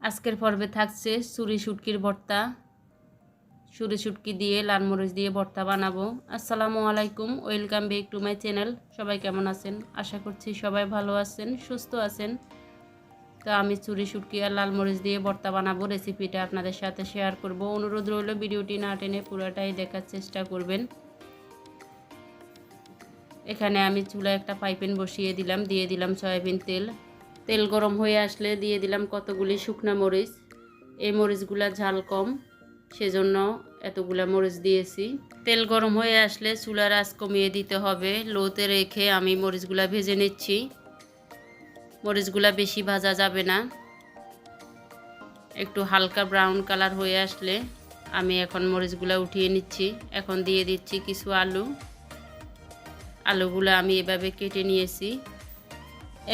আজকের পর্বে থাকছে চুরি শুটকির ভর্তা। চুরি শুটকি দিয়ে লাল মরিচ দিয়ে ভর্তা বানাবো। আসসালামু আলাইকুম, welcome back to my channel. সবাই কেমন আছেন? আশা করছি সবাই ভালো আছেন, সুস্থ আছেন। তো আমি চুরি শুটকি আর লাল মরিচ দিয়ে ভর্তা বানাবো, রেসিপিটা আপনাদের সাথে শেয়ার করব। অনুরোধ রইল ভিডিওটি না টেনে পুরোটাই দেখার চেষ্টা করবেন। এখানে আমি চুলায় একটা পাইপেন বসিয়ে দিলাম, দিয়ে দিলাম সয়াবিন তেল। তেল গরম হয়ে আসলে দিয়ে দিলাম কতগুলি শুকনা মরিচ। এই মরিচগুলা ঝাল কম, সেজন্য এতগুলা মরিচ দিয়েছি। তেল গরম হয়ে আসলে চুলার আঁচ কমিয়ে দিতে হবে। লোতে রেখে আমি মরিচগুলা ভেজে নিচ্ছি। মরিচগুলা বেশি ভাজা যাবে না, একটু হালকা ব্রাউন কালার হয়ে আসলে আমি এখন মরিচগুলা উঠিয়ে নিচ্ছি। এখন দিয়ে দিচ্ছি কিছু আলু। আলুগুলো আমি এভাবে কেটে নিয়েছি।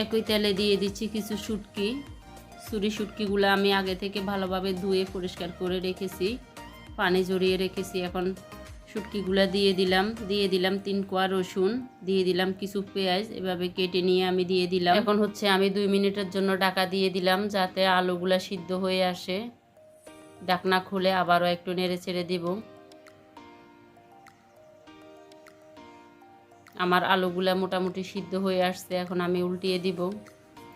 একই তেলে দিয়ে দিচ্ছি কিছু শুটকি। চুরি শুটকিগুলো আমি আগে থেকে ভালোভাবে ধুয়ে পরিষ্কার করে রেখেছি, পানি ঝরিয়ে রেখেছি। এখন শুটকিগুলো দিয়ে দিলাম 3 কোয়া রসুন, দিয়ে দিলাম কিছু পেঁয়াজ এভাবে কেটে নিয়ে আমি দিয়ে দিলাম। এখন হচ্ছে আমি 2 মিনিটের জন্য ঢাকা দিয়ে দিলাম যাতে আলুগুলা সিদ্ধ হয়ে আসে। ঢাকনা খুলে আবারও একটু নেড়ে ছেড়ে দিব। আমার আলুগুলা মোটামুটি সিদ্ধ হয়ে আসছে। এখন আমি উল্টিয়ে দিব।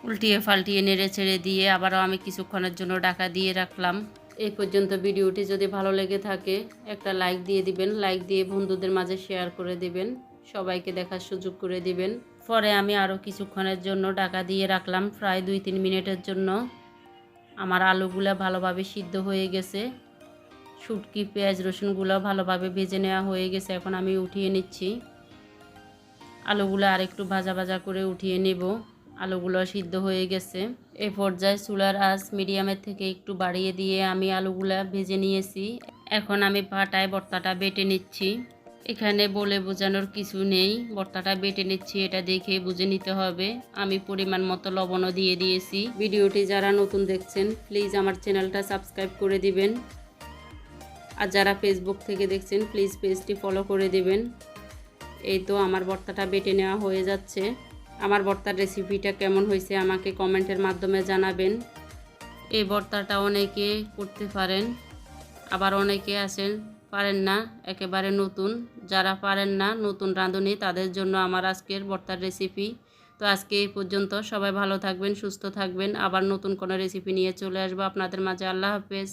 উল্টিয়ে পাল্টিয়ে নেড়ে ছেড়ে দিয়ে আবারও আমি কিছুক্ষণের জন্য ঢাকা দিয়ে রাখলাম। এই পর্যন্ত ভিডিওটি যদি ভালো লেগে থাকে একটা লাইক দিয়ে দিবেন, লাইক দিয়ে বন্ধুদের মাঝে শেয়ার করে দিবেন, সবাইকে দেখার সুযোগ করে দিবেন। পরে আমি আরও কিছুক্ষণের জন্য ঢাকা দিয়ে রাখলাম, প্রায় 2-3 মিনিটের জন্য। আমার আলুগুলা ভালোভাবে সিদ্ধ হয়ে গেছে, শুটকি পেঁয়াজ রসুনগুলো ভালোভাবে ভেজে নেওয়া হয়ে গেছে। এখন আমি উঠিয়ে নিচ্ছি। আলুগুলো আরেকটু ভাজা ভাজা করে উঠিয়ে নেব। আলুগুলো সিদ্ধ হয়ে গেছে। এই পর্যায়ে চুলার আঁচ মিডিয়ামের থেকে একটু বাড়িয়ে দিয়ে আমি আলুগুলা ভেজে নিয়েছি। এখন আমি পাটায় ভর্তাটা বেটে নিচ্ছি। এখানে বলে বোঝানোর কিছু নেই, ভর্তাটা বেটে নিচ্ছি এটা দেখে বুঝে নিতে হবে। আমি পরিমাণ মতো লবণও দিয়ে দিয়েছি। ভিডিওটি যারা নতুন দেখছেন প্লিজ আমার চ্যানেলটা সাবস্ক্রাইব করে দিবেন, আর যারা ফেসবুক থেকে দেখছেন প্লিজ পেজটি ফলো করে দিবেন। এই তো আমার ভর্তাটা বেটে নেওয়া হয়ে যাচ্ছে। আমার ভর্তার রেসিপিটা কেমন হয়েছে আমাকে কমেন্টের মাধ্যমে জানাবেন। এই ভর্তাটা অনেকে করতে পারেন, আবার অনেকে আছেন পারেন না, একেবারে নতুন। যারা পারেন না, নতুন রাঁধুনি, তাদের জন্য আমার আজকের ভর্তার রেসিপি। তো আজকে এই পর্যন্ত। সবাই ভালো থাকবেন, সুস্থ থাকবেন। আবার নতুন কোনো রেসিপি নিয়ে চলে আসবো আপনাদের মাঝে। আল্লাহ হাফেজ।